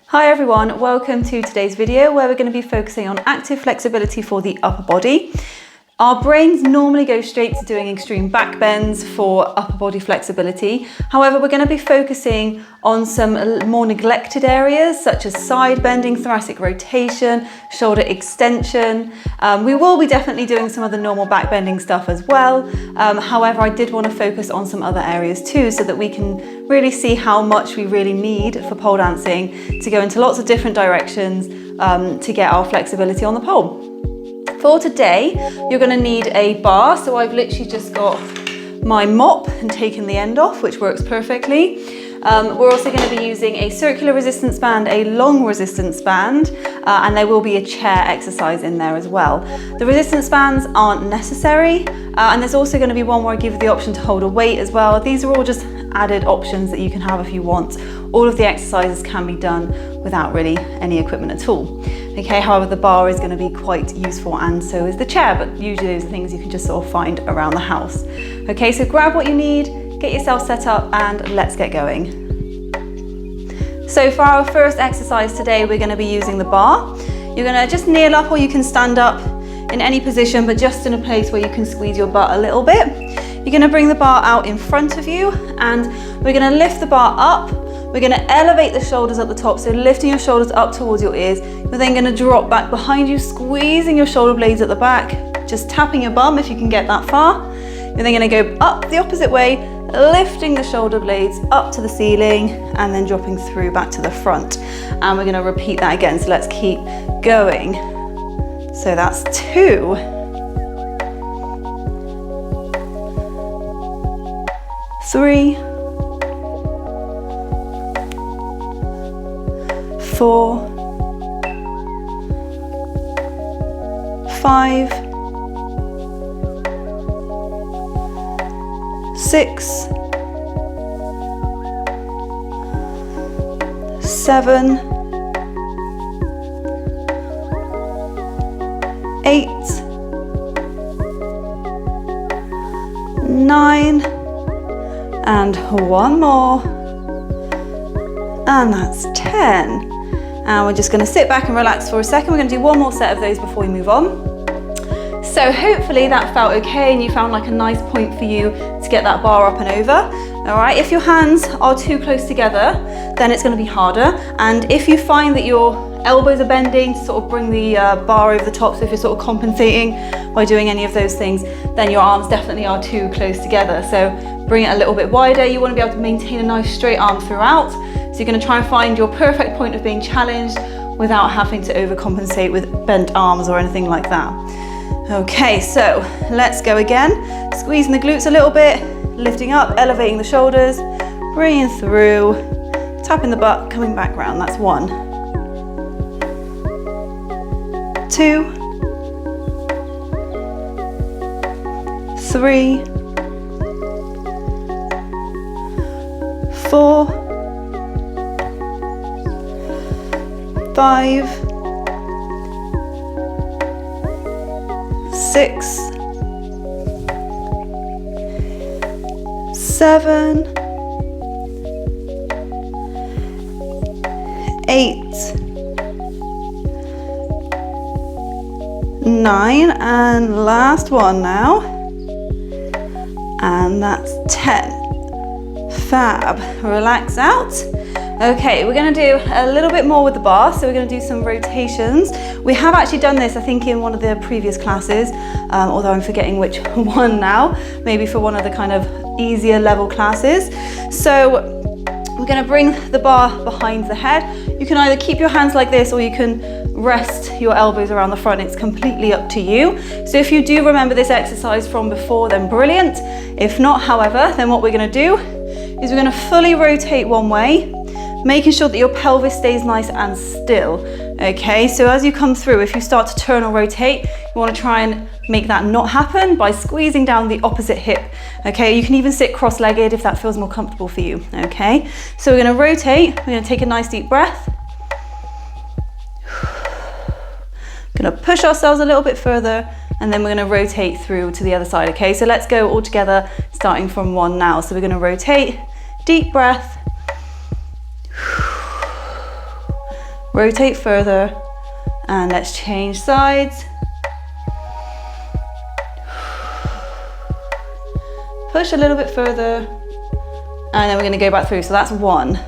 Hi everyone, welcome to today's video where we're going to be focusing on active flexibility for the upper body. Our brains normally go straight to doing extreme back bends for upper body flexibility. However, we're going to be focusing on some more neglected areas such as side bending, thoracic rotation, shoulder extension. We will be definitely doing some of the normal back bending stuff as well. However, I did want to focus on some other areas too so that we can really see how much we really need for pole dancing to go into lots of different directions to get our flexibility on the pole. For today, you're going to need a bar, so I've literally just got my mop and taken the end off, which works perfectly. We're also going to be using a circular resistance band, a long resistance band, and there will be a chair exercise in there as well. The resistance bands aren't necessary, and there's also going to be one where I give you the option to hold a weight as well. These are all just added options that you can have if you want. All of the exercises can be done without really any equipment at all. Okay, however, the bar is going to be quite useful and so is the chair, but usually those are things you can just sort of find around the house. Okay, so grab what you need, get yourself set up and let's get going. So for our first exercise today, we're going to be using the bar. You're going to just kneel up or you can stand up in any position, but just in a place where you can squeeze your butt a little bit. You're going to bring the bar out in front of you and we're going to lift the bar up. We're going to elevate the shoulders at the top, so lifting your shoulders up towards your ears. You're then going to drop back behind you, squeezing your shoulder blades at the back, just tapping your bum if you can get that far. You're then going to go up the opposite way, lifting the shoulder blades up to the ceiling and then dropping through back to the front. And we're going to repeat that again, so let's keep going. So that's 2. 3. 4, 5, 6, 7, 8, 9, and one more, and that's 10. And we're just going to sit back and relax for a second. We're going to do one more set of those before we move on. So hopefully that felt okay and you found like a nice point for you to get that bar up and over. All right, if your hands are too close together, then it's going to be harder. And if you find that your elbows are bending to sort of bring the bar over the top, so if you're sort of compensating by doing any of those things, then your arms definitely are too close together. So bring it a little bit wider. You want to be able to maintain a nice straight arm throughout. So you're going to try and find your perfect point of being challenged without having to overcompensate with bent arms or anything like that. Okay, so let's go again. Squeezing the glutes a little bit, lifting up, elevating the shoulders, bringing through, tapping the butt, coming back round. That's 1, 2, 3, 4, 5, 6, 7, 8, 9, and last one now, and that's 10. Fab. Relax out. Okay, we're going to do a little bit more with the bar, so we're going to do some rotations. We have actually done this, I think, in one of the previous classes, although I'm forgetting which one now, maybe for one of the kind of easier level classes. So we're going to bring the bar behind the head. You can either keep your hands like this or you can rest your elbows around the front. It's completely up to you. So if you do remember this exercise from before, then brilliant. If not, however, then what we're going to do is we're going to fully rotate one way, making sure that your pelvis stays nice and still. Okay, so as you come through, if you start to turn or rotate, you want to try and make that not happen by squeezing down the opposite hip. Okay, you can even sit cross-legged if that feels more comfortable for you. Okay, so we're going to rotate, we're going to take a nice deep breath. Going to push ourselves a little bit further and then we're going to rotate through to the other side, okay? So let's go all together, starting from 1 now. So we're going to rotate, deep breath, rotate further, and let's change sides. Push a little bit further, and then we're going to go back through. So that's 1.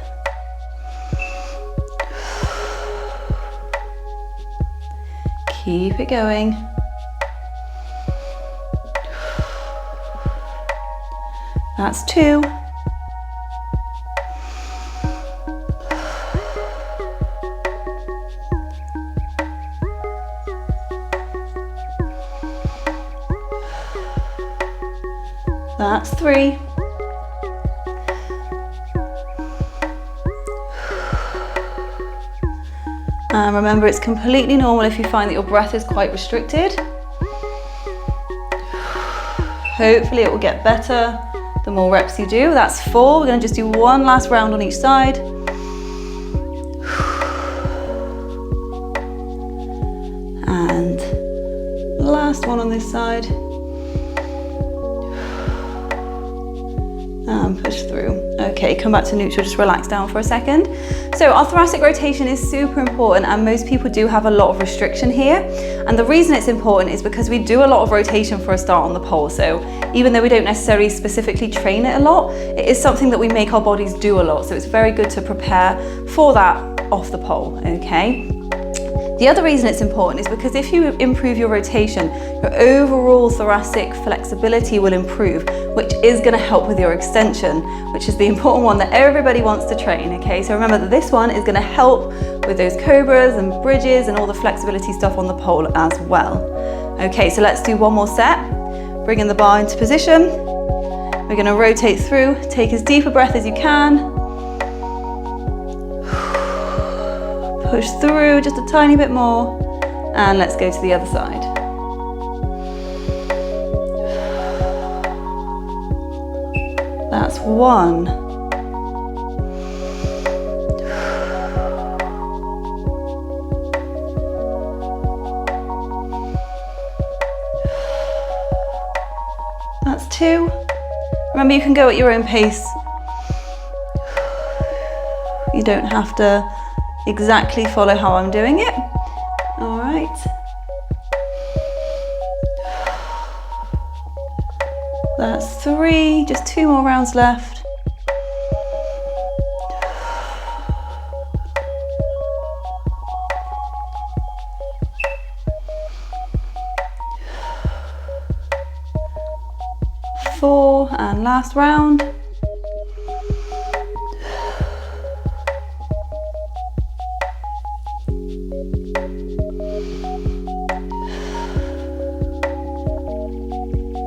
Keep it going. That's 2. That's 3. And remember, it's completely normal if you find that your breath is quite restricted. Hopefully it will get better the more reps you do. That's 4. We're going to just do 1 last round on each side. And last one on this side. And push through. Okay, come back to neutral, just relax down for a second. So our thoracic rotation is super important, and most people do have a lot of restriction here. And the reason it's important is because we do a lot of rotation for a start on the pole. So even though we don't necessarily specifically train it a lot, it is something that we make our bodies do a lot. So it's very good to prepare for that off the pole, okay? The other reason it's important is because if you improve your rotation, your overall thoracic flexibility will improve, which is going to help with your extension, which is the important one that everybody wants to train, okay? So remember that this one is going to help with those cobras and bridges and all the flexibility stuff on the pole as well. Okay, so let's do 1 more set. Bringing the bar into position. We're going to rotate through, take as deep a breath as you can. Push through just a tiny bit more, and let's go to the other side. That's 1. That's 2. Remember, you can go at your own pace. You don't have to exactly follow how I'm doing it. All right. That's 3, just 2 more rounds left. Four, and last round.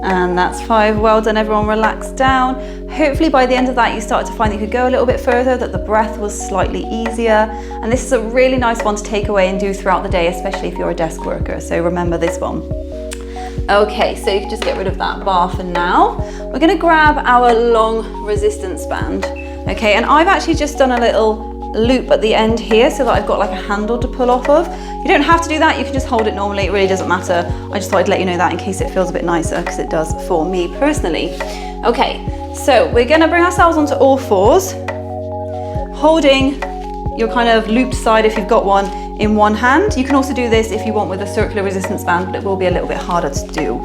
And that's 5. Well done, everyone. Relax down. Hopefully by the end of that you started to find that you could go a little bit further, that the breath was slightly easier, and this is a really nice one to take away and do throughout the day, especially if you're a desk worker, so remember this one. Okay, so you can just get rid of that bar for now. We're going to grab our long resistance band, okay, and I've actually just done a little loop at the end here so that I've got like a handle to pull off of. You don't have to do that, you can just hold it normally, it really doesn't matter. I just thought I'd let you know that in case it feels a bit nicer, because it does for me personally. Okay, so we're going to bring ourselves onto all fours, holding your kind of looped side if you've got one in one hand. You can also do this if you want with a circular resistance band, but it will be a little bit harder to do.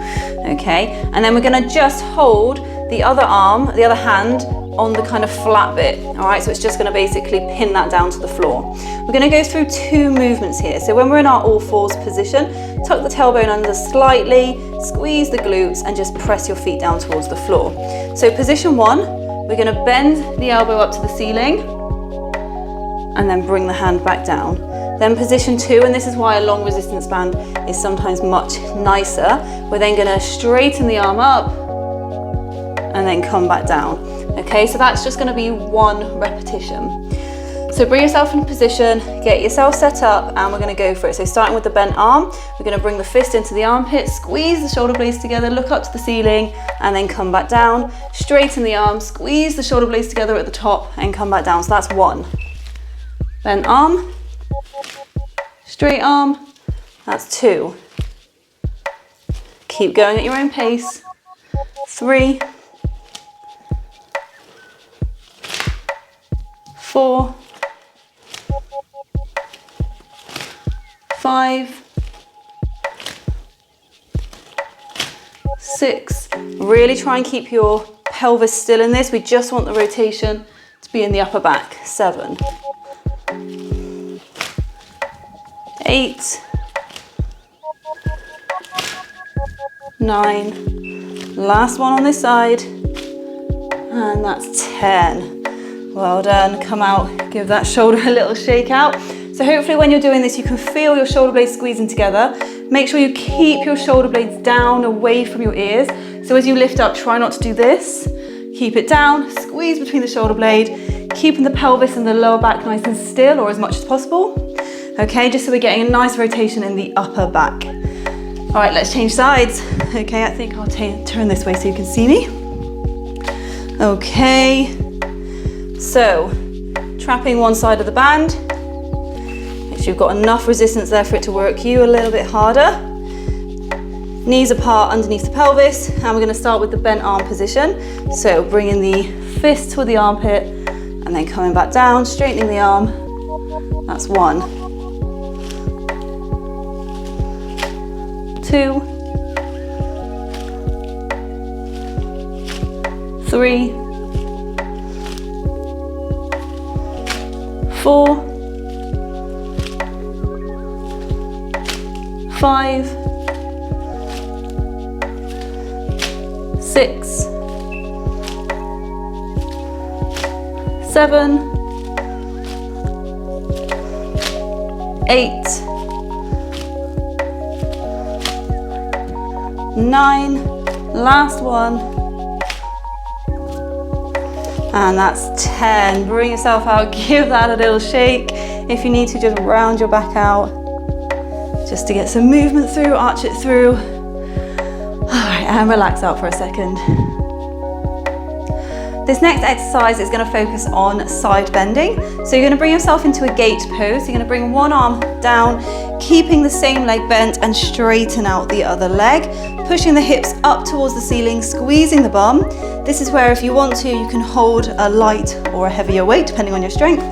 Okay, and then we're going to just hold the other arm, the other hand, on the kind of flat bit. All right, so it's just going to basically pin that down to the floor. We're going to go through 2 movements here. So when we're in our all fours position, tuck the tailbone under slightly, squeeze the glutes, and just press your feet down towards the floor. So position 1, we're going to bend the elbow up to the ceiling and then bring the hand back down. Then position 2, and this is why a long resistance band is sometimes much nicer, we're then going to straighten the arm up and then come back down. Okay, so that's just going to be 1 repetition. So bring yourself in position, get yourself set up, and we're going to go for it. So starting with the bent arm, we're going to bring the fist into the armpit, squeeze the shoulder blades together, look up to the ceiling, and then come back down. Straighten the arm, squeeze the shoulder blades together at the top, and come back down. So that's 1. Bent arm, straight arm, that's 2. Keep going at your own pace. 3, 4, 5, 6. Really try and keep your pelvis still in this. We just want the rotation to be in the upper back. 7, 8, 9. Last one on this side. And that's 10. Well done. Come out, give that shoulder a little shake out. So hopefully when you're doing this, you can feel your shoulder blades squeezing together. Make sure you keep your shoulder blades down away from your ears. So as you lift up, try not to do this. Keep it down, squeeze between the shoulder blade, keeping the pelvis and the lower back nice and still, or as much as possible. Okay, just so we're getting a nice rotation in the upper back. All right, let's change sides. Okay, I think I'll turn this way so you can see me. Okay, so trapping one side of the band. Make sure you've got enough resistance there for it to work you a little bit harder. Knees apart underneath the pelvis, and we're going to start with the bent arm position. So bringing the fist toward the armpit and then coming back down, straightening the arm. That's 1, 2, 3, 4, 5, 6, 7, 8, 9, last one, and that's 10. Bring yourself out, give that a little shake. If you need to, just round your back out, just to get some movement through, arch it through. All right, and relax out for a second. This next exercise is going to focus on side bending. So you're going to bring yourself into a gate pose. You're going to bring one arm down, keeping the same leg bent, and straighten out the other leg, pushing the hips up towards the ceiling, squeezing the bum. This is where if you want to, you can hold a light or a heavier weight, depending on your strength.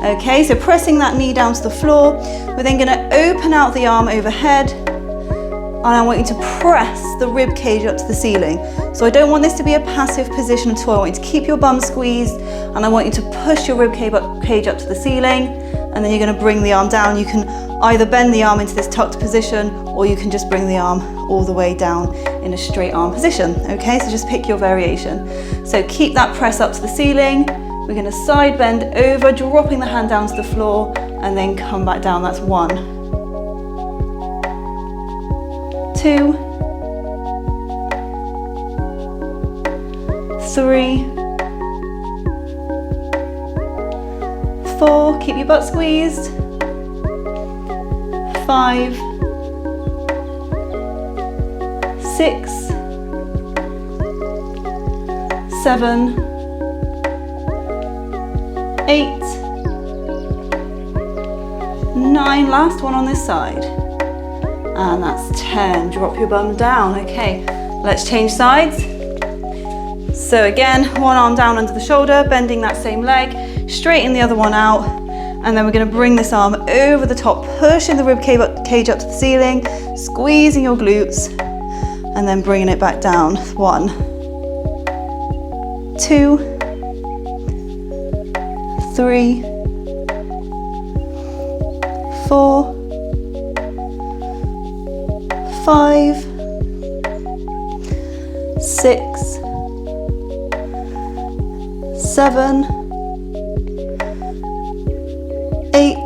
Okay, so pressing that knee down to the floor. We're then going to open out the arm overhead, and I want you to press the rib cage up to the ceiling. So I don't want this to be a passive position at all. I want you to keep your bum squeezed, and I want you to push your rib cage up to the ceiling, and then you're going to bring the arm down. You can either bend the arm into this tucked position, or you can just bring the arm all the way down in a straight arm position. Okay, so just pick your variation. So keep that press up to the ceiling. We're going to side bend over, dropping the hand down to the floor, and then come back down. That's 1, 2, 3, 4, keep your butt squeezed, 5, 6, 7, 8, 9, last one on this side, and that's 10. Drop your bum down. Okay, let's change sides. So again, one arm down under the shoulder, bending that same leg, straighten the other one out, and then we're going to bring this arm over the top, pushing the rib cage up to the ceiling, squeezing your glutes, and then bringing it back down. 1, 2, 3, 4, 5, 6, 7, 8,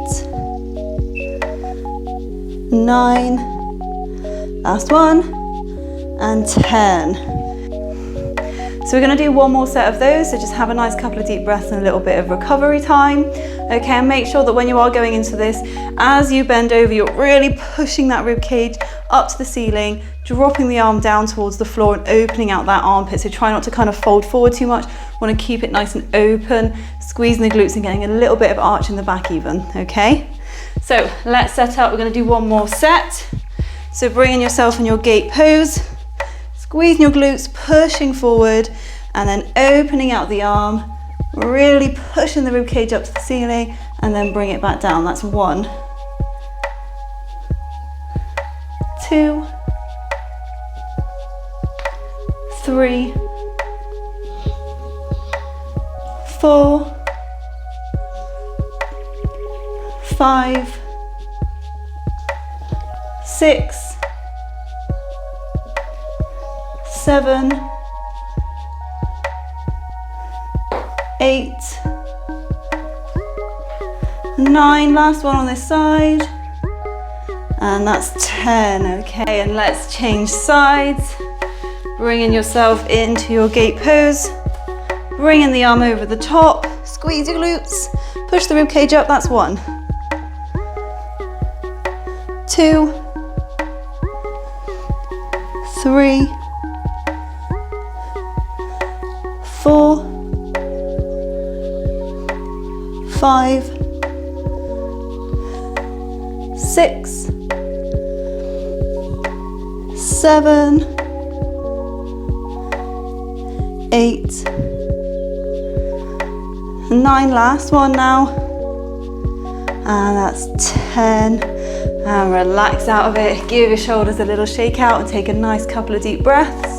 9, last one, and 10. So we're going to do one more set of those, so just have a nice couple of deep breaths and a little bit of recovery time. Okay, and make sure that when you are going into this, as you bend over, you're really pushing that rib cage up to the ceiling, dropping the arm down towards the floor and opening out that armpit. So try not to kind of fold forward too much. Want to keep it nice and open, squeezing the glutes and getting a little bit of arch in the back even, okay? So let's set up, we're going to do one more set. So bringing yourself in your gate pose, Squeezing your glutes, pushing forward, and then opening out the arm, really pushing the rib cage up to the ceiling, and then bring it back down. That's 1, 2, 3, 4, 5, 6, 7, 8, 9, last one on this side, and that's 10. Okay, and let's change sides, bringing yourself into your gate pose, bringing the arm over the top, squeeze your glutes, push the rib cage up. That's 1, 2, 3, 4, 5, 6, 7, 8, 9, last one now, and that's 10, and relax out of it. Give your shoulders a little shake out and take a nice couple of deep breaths.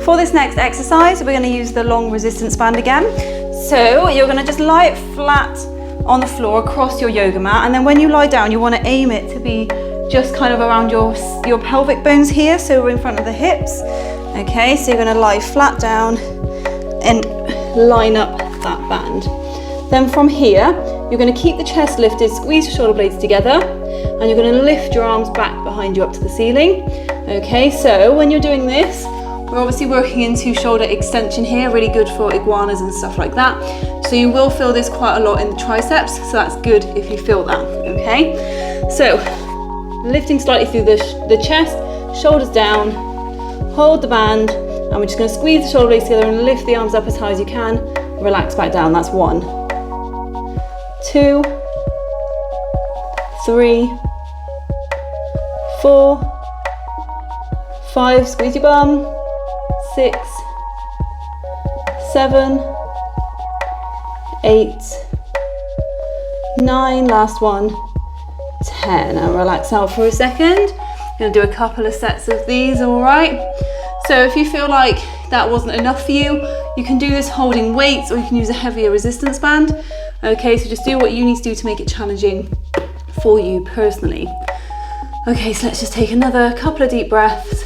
For this next exercise, we're going to use the long resistance band again. So you're going to just lie it flat on the floor across your yoga mat, and then when you lie down, you want to aim it to be just kind of around your pelvic bones here, so we're in front of the hips. Okay, so you're going to lie flat down and line up that band. Then from here, you're going to keep the chest lifted, squeeze your shoulder blades together, and you're going to lift your arms back behind you up to the ceiling. Okay, so when you're doing this, we're obviously working into shoulder extension here, really good for iguanas and stuff like that. So you will feel this quite a lot in the triceps, so that's good if you feel that, okay? So, lifting slightly through the chest, shoulders down, hold the band, and we're just gonna squeeze the shoulder blades together and lift the arms up as high as you can, relax back down. That's 1, 2, 3, 4, 5, squeeze your bum, 6, 7, 8, 9, last one, 10, and relax out for a second. I'm going to do a couple of sets of these, all right? So if you feel like that wasn't enough for you, you can do this holding weights, or you can use a heavier resistance band. Okay, so just do what you need to do to make it challenging for you personally. Okay, so let's just take another couple of deep breaths.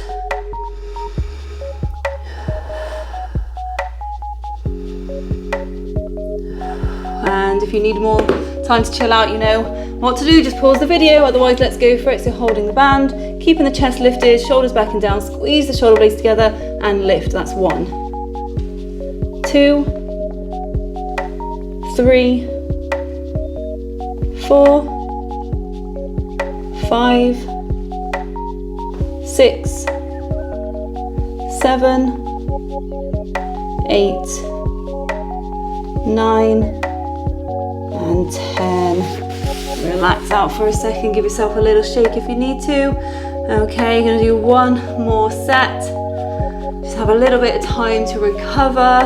And if you need more time to chill out, you know what to do, just pause the video, otherwise let's go for it. So holding the band, keeping the chest lifted, shoulders back and down, squeeze the shoulder blades together and lift. That's 1, 2, 3, 4, 5, 6, 7, 8, 9, and 10. Relax out for a second, give yourself a little shake if you need to. Okay, you're gonna do one more set. Just have a little bit of time to recover.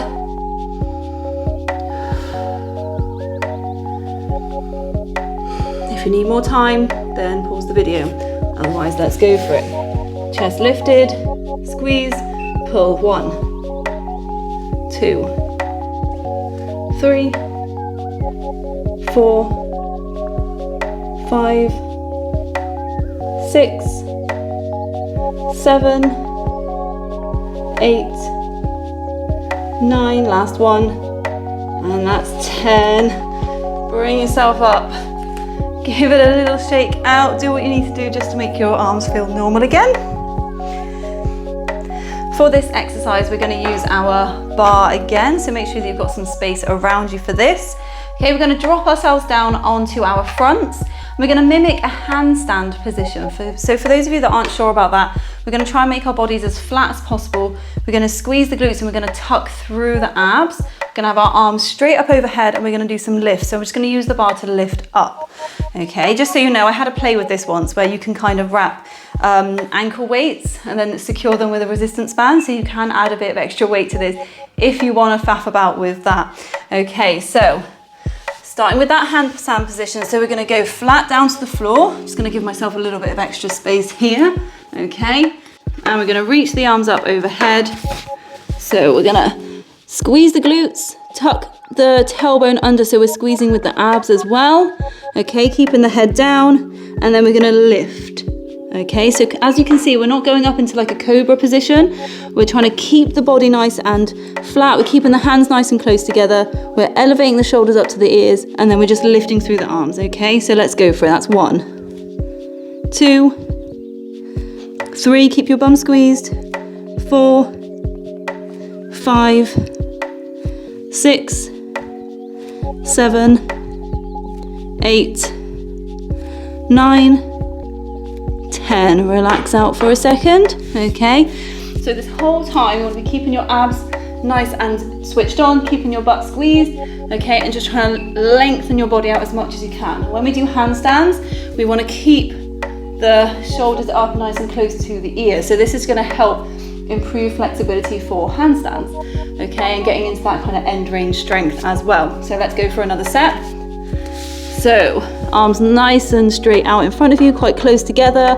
If you need more time, then pause the video. Otherwise, let's go for it. Chest lifted, squeeze, pull. 1, 2, 3, 4, 5, 6, 7, 8, 9, last one, and that's 10. Bring yourself up, give it a little shake out, do what you need to do just to make your arms feel normal again. For this exercise, we're going to use our bar again, so make sure that you've got some space around you for this. Okay, we're going to drop ourselves down onto our fronts. We're going to mimic a handstand position. So for those of you that aren't sure about that, we're going to try and make our bodies as flat as possible. We're going to squeeze the glutes and we're going to tuck through the abs. We're going to have our arms straight up overhead and we're going to do some lifts. So I'm just going to use the bar to lift up. Okay, just so you know, I had a play with this once where you can kind of wrap ankle weights and then secure them with a resistance band, so you can add a bit of extra weight to this if you want to faff about with that. Okay, so starting with that handstand position, so we're going to go flat down to the floor. Just going to give myself a little bit of extra space here. Okay, and we're going to reach the arms up overhead. So we're going to squeeze the glutes, tuck the tailbone under, so we're squeezing with the abs as well. Okay, keeping the head down, and then we're going to lift. Okay, so as you can see, we're not going up into like a cobra position. We're trying to keep the body nice and flat. We're keeping the hands nice and close together. We're elevating the shoulders up to the ears, and then we're just lifting through the arms. Okay, so let's go for it. That's 1, 2, 3, keep your bum squeezed, 4, 5, 6, 7, 8, 9, 10. Relax out for a second. Okay, so this whole time you want to be keeping your abs nice and switched on, keeping your butt squeezed. Okay, and just trying to lengthen your body out as much as you can. When we do handstands, we want to keep the shoulders up nice and close to the ears. So this is going to help improve flexibility for handstands. Okay, and getting into that kind of end range strength as well. So let's go for another set. So arms nice and straight out in front of you, quite close together,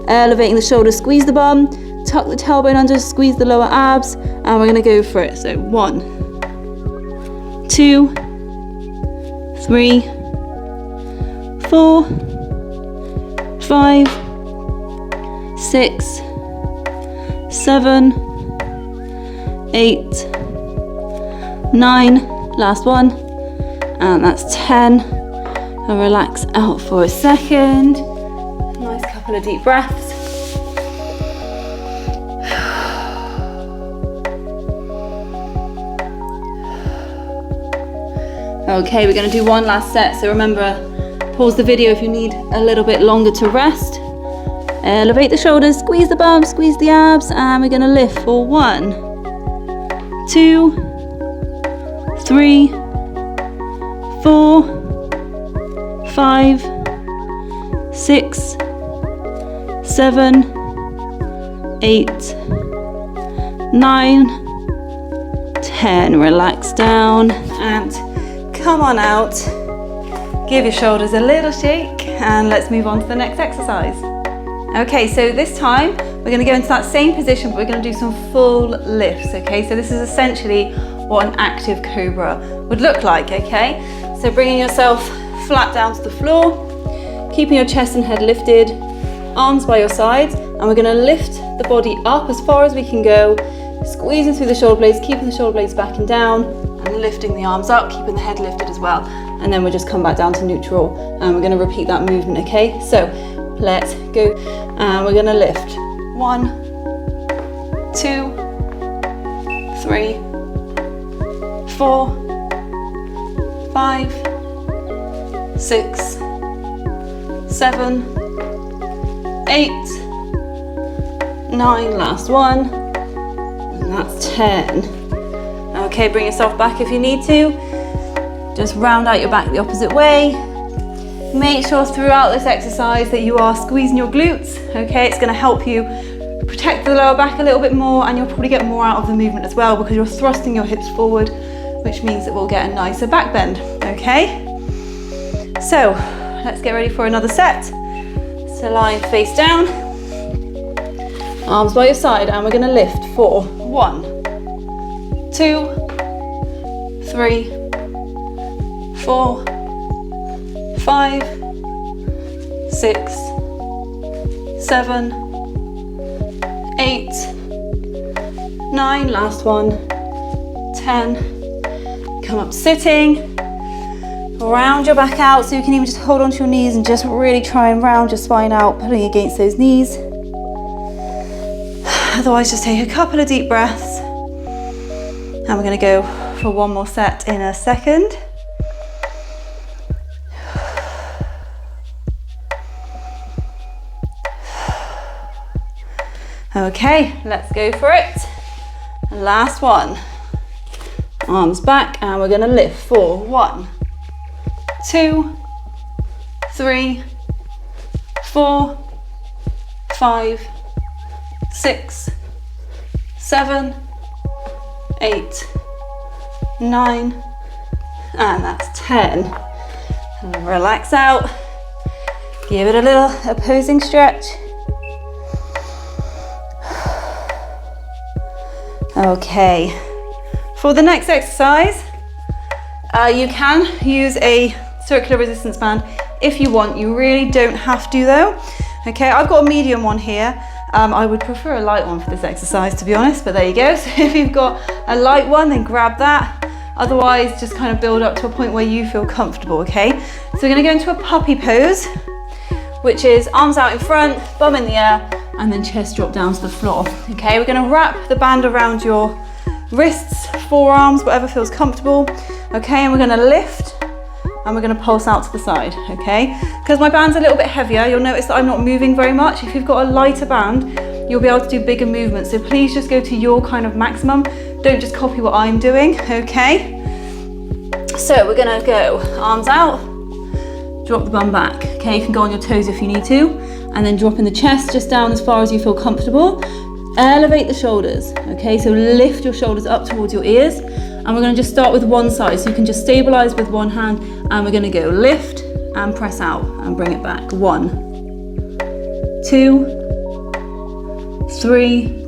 elevating the shoulders, squeeze the bum, tuck the tailbone under, squeeze the lower abs, and we're going to go for it. So 1, 2, 3, 4, 5, 6, 7, 8, 9, last one, and that's 10. And relax out for a second. Nice couple of deep breaths. Okay, we're going to do one last set. So remember, pause the video if you need a little bit longer to rest. Elevate the shoulders, squeeze the bum, squeeze the abs, and we're going to lift for 1, 2, 3, 4, 5, 6, 7, 8, 9, 10. Relax down and come on out. Give your shoulders a little shake and let's move on to the next exercise. Okay, so this time we're going to go into that same position, but we're going to do some full lifts. Okay, so this is essentially what an active cobra would look like. Okay, so bringing yourself flat down to the floor, keeping your chest and head lifted, arms by your sides, and we're going to lift the body up as far as we can go, squeezing through the shoulder blades, keeping the shoulder blades back and down, and lifting the arms up, keeping the head lifted as well. And then we'll just come back down to neutral, and we're going to repeat that movement. Okay, so let's go, and we're going to lift 1, 2, 3, 4, 5, 6, 7, 8, 9, last one, and that's 10. Okay, bring yourself back if you need to. Just round out your back the opposite way. Make sure throughout this exercise that you are squeezing your glutes. Okay, it's going to help you protect the lower back a little bit more, and you'll probably get more out of the movement as well because you're thrusting your hips forward, which means that we'll get a nicer back bend. Okay, so let's get ready for another set. So lying face down, arms by your side, and we're going to lift for 1, 2, 3, 4, 5, 6, 7, 8, 9, last one, 10. Come up sitting, round your back out, so you can even just hold onto your knees and just really try and round your spine out, pulling against those knees. Otherwise, just take a couple of deep breaths, and we're going to go for one more set in a second. Okay, let's go for it. Last one. Arms back, and we're gonna lift for 1, 2, 3, 4, 5, 6, 7, 8, 9, and that's 10. And relax out. Give it a little opposing stretch. Okay, for the next exercise, you can use a circular resistance band if you want. You really don't have to though. Okay, I've got a medium one here. I would prefer a light one for this exercise, to be honest, but there you go. So if you've got a light one, then grab that. Otherwise, just kind of build up to a point where you feel comfortable, okay? So we're gonna go into a puppy pose, which is arms out in front, bum in the air, and then chest drop down to the floor. Okay, we're gonna wrap the band around your wrists, forearms, whatever feels comfortable. Okay, and we're gonna lift and we're gonna pulse out to the side, okay? Because my band's a little bit heavier, you'll notice that I'm not moving very much. If you've got a lighter band, you'll be able to do bigger movements. So please just go to your kind of maximum. Don't just copy what I'm doing, okay? So we're gonna go arms out, drop the bum back. Okay, you can go on your toes if you need to, and then dropping the chest just down as far as you feel comfortable. Elevate the shoulders, okay? So lift your shoulders up towards your ears, and we're gonna just start with one side. So you can just stabilize with one hand, and we're gonna go lift and press out and bring it back. 1, 2, 3,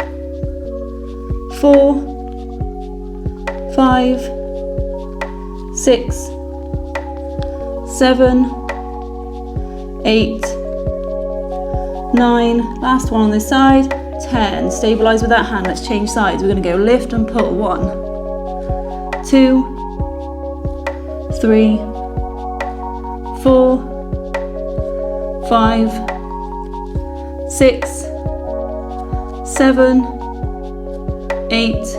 4, 5, 6, 7, 8, 9, last one on this side, 10. Stabilize with that hand. Let's change sides. We're going to go lift and pull. 1, 2, 3, 4, 5, 6, 7, 8,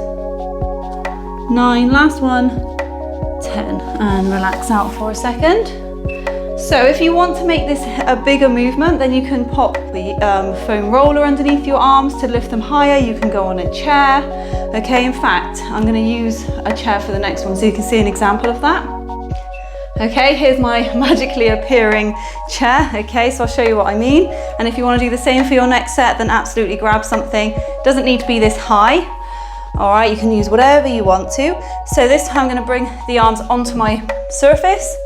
9. Last one, 10. And relax out for a second. So if you want to make this a bigger movement, then you can pop the foam roller underneath your arms to lift them higher. You can go on a chair. Okay, in fact, I'm going to use a chair for the next one so you can see an example of that. Okay, here's my magically appearing chair. Okay, so I'll show you what I mean. And if you want to do the same for your next set, then absolutely grab something. It doesn't need to be this high. All right, you can use whatever you want to. So this time I'm going to bring the arms onto my surface.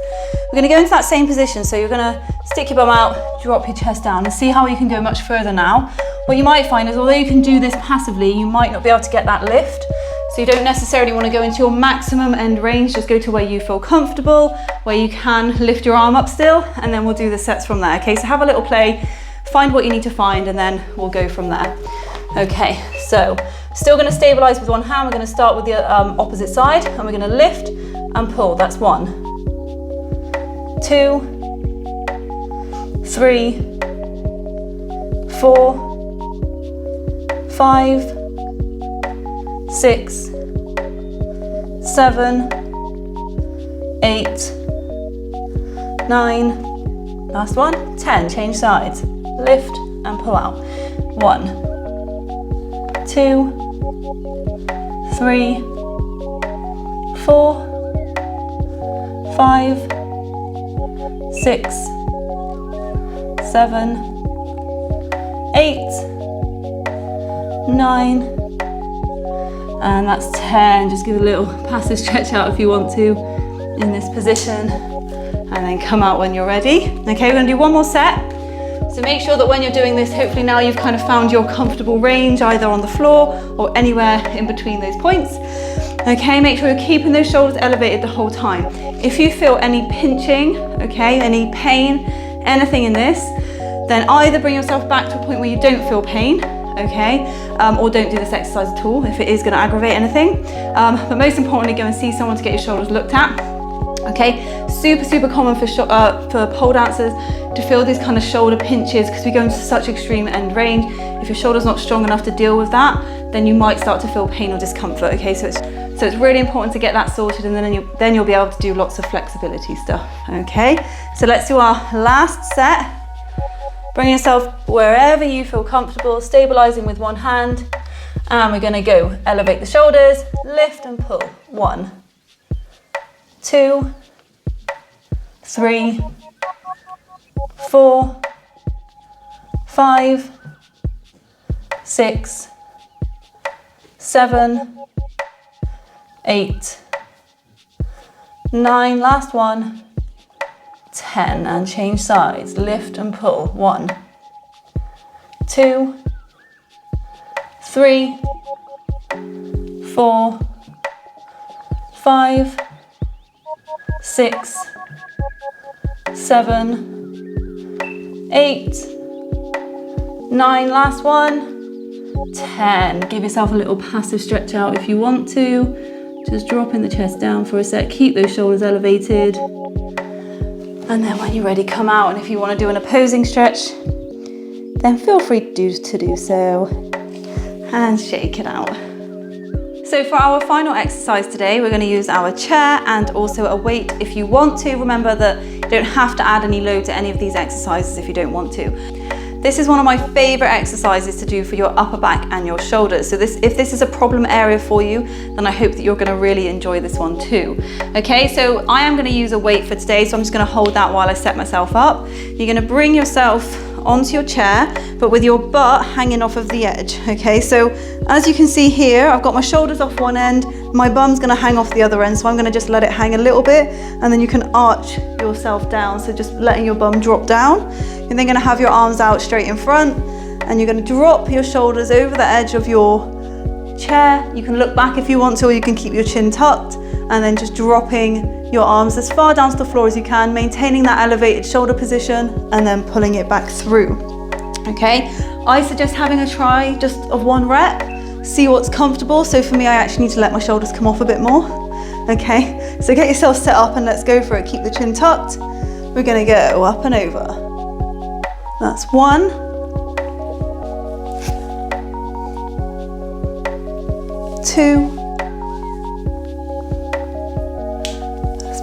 We're going to go into that same position. So you're going to stick your bum out, drop your chest down, and see how you can go much further now. What you might find is, although you can do this passively, you might not be able to get that lift. So you don't necessarily want to go into your maximum end range. Just go to where you feel comfortable, where you can lift your arm up still, and then we'll do the sets from there. Okay, so have a little play, find what you need to find, and then we'll go from there. Okay, so still going to stabilize with one hand. We're going to start with the opposite side, and we're going to lift and pull. That's 1, 2, 3, 4, 5, 6, 7, 8, 9, last one, 10. Change sides, lift and pull out. 1, 2, 3, 4, 5, 6, 7, 8, 9, and that's 10. Just give a little passive stretch out if you want to in this position, and then come out when you're ready. Okay, we're going to do one more set. So make sure that when you're doing this, hopefully now you've kind of found your comfortable range, either on the floor or anywhere in between those points. Okay, make sure you're keeping those shoulders elevated the whole time. If you feel any pinching, okay, any pain, anything in this, then either bring yourself back to a point where you don't feel pain, okay, or don't do this exercise at all if it is going to aggravate anything. But most importantly, go and see someone to get your shoulders looked at. Okay, super common for pole dancers to feel these kind of shoulder pinches because we go into such extreme end range. If your shoulder's not strong enough to deal with that, then you might start to feel pain or discomfort. Okay, so it's really important to get that sorted, and then you'll be able to do lots of flexibility stuff. Okay, so let's do our last set. Bring yourself wherever you feel comfortable, stabilizing with one hand. And we're gonna go elevate the shoulders, lift and pull. 1, 2, 3, 4, 5, 6, 7, 8, 9, last one, 10, and change sides, lift and pull. 1, 2, 3, 4, 5, 6, 7, 8, 9, last one, 10. Give yourself a little passive stretch out if you want to. Just dropping the chest down for a sec, keep those shoulders elevated. And then when you're ready, come out, and if you want to do an opposing stretch, then feel free to do so. And shake it out. So for our final exercise today, we're going to use our chair and also a weight if you want to. Remember that you don't have to add any load to any of these exercises if you don't want to. This is one of my favorite exercises to do for your upper back and your shoulders. So if this is a problem area for you, then I hope that you're going to really enjoy this one too. Okay, so I am going to use a weight for today, so I'm just going to hold that while I set myself up. You're going to bring yourself onto your chair, but with your butt hanging off of the edge. Okay, so as you can see here, I've got my shoulders off one end, my bum's going to hang off the other end, so I'm going to just let it hang a little bit, and then you can arch yourself down, so just letting your bum drop down. You're then going to have your arms out straight in front, and you're going to drop your shoulders over the edge of your chair. You can look back if you want to, or you can keep your chin tucked, and then just dropping your arms as far down to the floor as you can, maintaining that elevated shoulder position, and then pulling it back through. Okay, I suggest having a try just of 1 rep, see what's comfortable. So for me, I actually need to let my shoulders come off a bit more. Okay, so get yourself set up and let's go for it. Keep the chin tucked. We're gonna go up and over. That's 1, 2,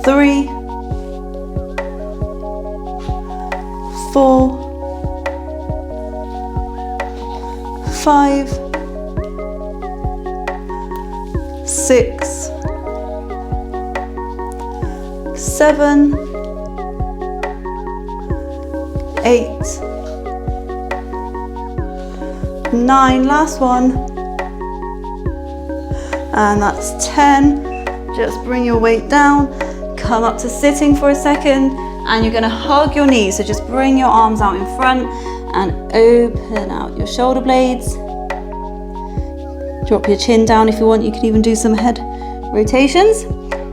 3, 4, 5, 6, 7, 8, 9, last one, and that's 10. Just bring your weight down, come up to sitting for a second, and you're going to hug your knees. So just bring your arms out in front and open out your shoulder blades. Drop your chin down if you want. You can even do some head rotations.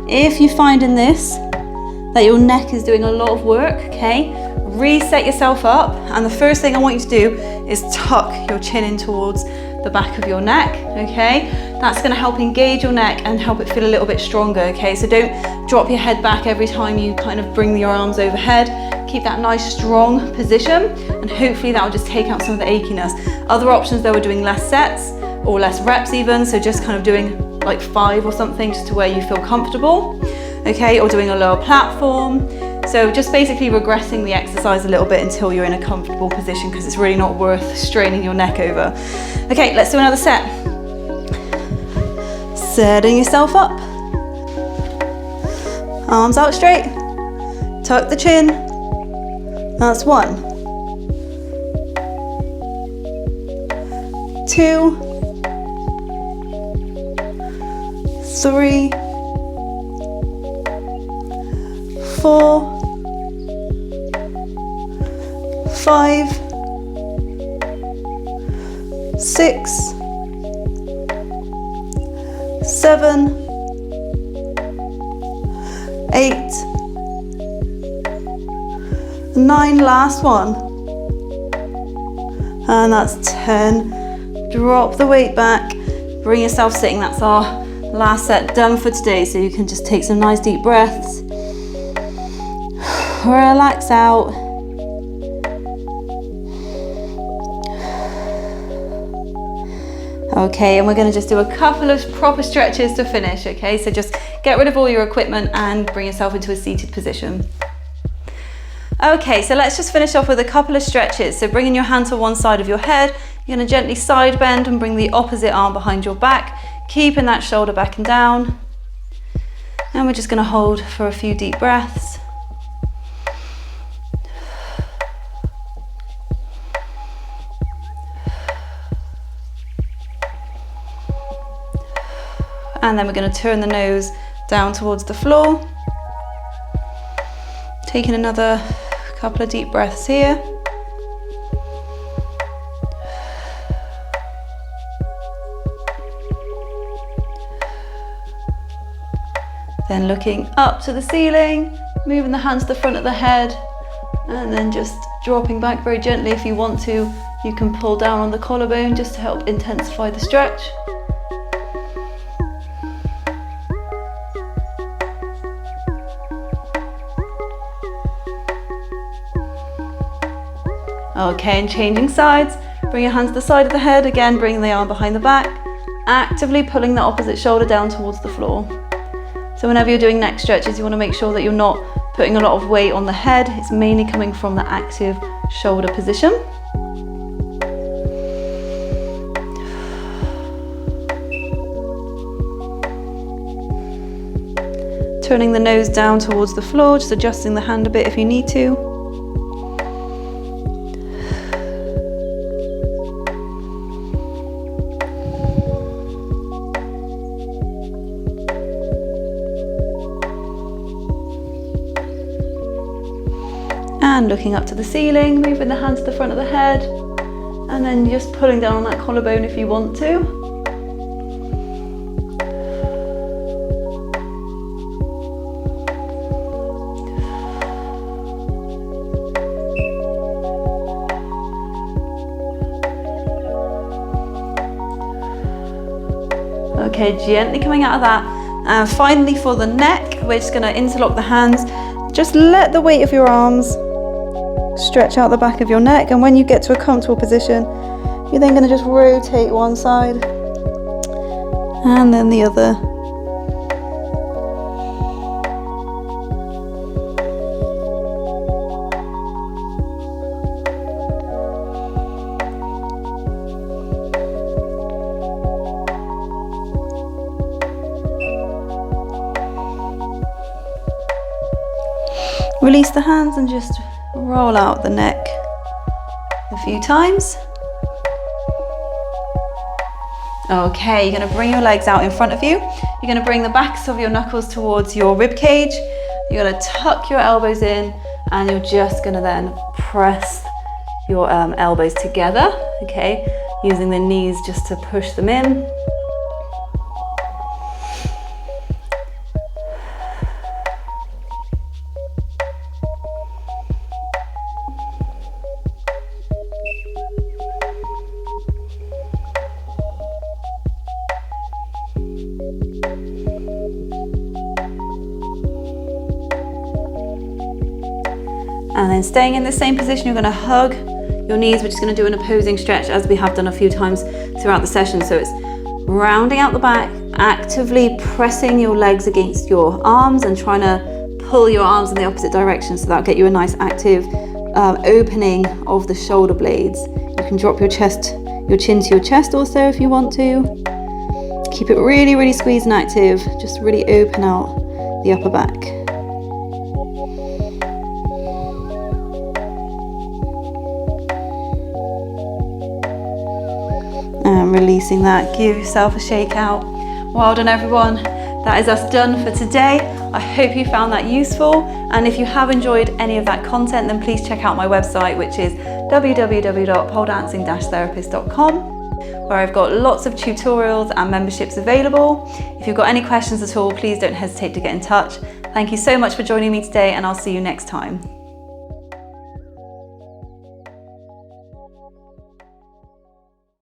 If you find in this that your neck is doing a lot of work, okay, reset yourself up, and the first thing I want you to do is tuck your chin in towards the back of your neck. Okay, that's going to help engage your neck and help it feel a little bit stronger. Okay, so don't drop your head back every time you kind of bring your arms overhead. Keep that nice strong position, and hopefully that will just take out some of the achiness. Other options though are doing less sets or less reps even, so just kind of doing like 5 or something, just to where you feel comfortable. Okay, or doing a lower platform. So just basically regressing the exercise a little bit until you're in a comfortable position, because it's really not worth straining your neck over. Okay, let's do another set. Setting yourself up. Arms out straight. Tuck the chin. That's 1, 2, 3, 4, 5, 6, 7, 8, 9, last one, and that's 10. Drop the weight back, bring yourself sitting. That's our last set done for today, so you can just take some nice deep breaths, relax out. Okay, and we're going to just do a couple of proper stretches to finish. Okay, so just get rid of all your equipment and bring yourself into a seated position. Okay, so let's just finish off with a couple of stretches. So bringing your hand to one side of your head, you're going to gently side bend and bring the opposite arm behind your back, keeping that shoulder back and down. And we're just going to hold for a few deep breaths. And then we're going to turn the nose down towards the floor. Taking another couple of deep breaths here. Then looking up to the ceiling, moving the hands to the front of the head, and then just dropping back very gently. If you want to, you can pull down on the collarbone just to help intensify the stretch. Okay, and changing sides. Bring your hands to the side of the head, again bringing the arm behind the back, actively pulling the opposite shoulder down towards the floor. So whenever you're doing neck stretches, you want to make sure that you're not putting a lot of weight on the head. It's mainly coming from the active shoulder position. Turning the nose down towards the floor, just adjusting the hand a bit if you need to. And looking up to the ceiling, moving the hands to the front of the head, and then just pulling down on that collarbone if you want to. Okay, gently coming out of that. And finally for the neck, we're just going to interlock the hands. Just let the weight of your arms stretch out the back of your neck, and when you get to a comfortable position, you're then going to just rotate one side and then the other. Release the hands and just roll out the neck a few times. Okay, you're going to bring your legs out in front of you. You're going to bring the backs of your knuckles towards your rib cage. You're going to tuck your elbows in, and you're just going to then press your elbows together, okay, using the knees just to push them in. And then staying in the same position, you're going to hug your knees. We're just going to do an opposing stretch as we have done a few times throughout the session. So it's rounding out the back, actively pressing your legs against your arms and trying to pull your arms in the opposite direction. So that'll get you a nice active opening of the shoulder blades. You can drop your chin to your chest also if you want to. Keep it really, really squeezed and active. Just really open out the upper back. And releasing that, give yourself a shake out. Well done everyone, that is us done for today. I hope you found that useful, and if you have enjoyed any of that content, then please check out my website, which is www.poledancing-therapist.com, where I've got lots of tutorials and memberships available. If you've got any questions at all, please don't hesitate to get in touch. Thank you so much for joining me today, and I'll see you next time.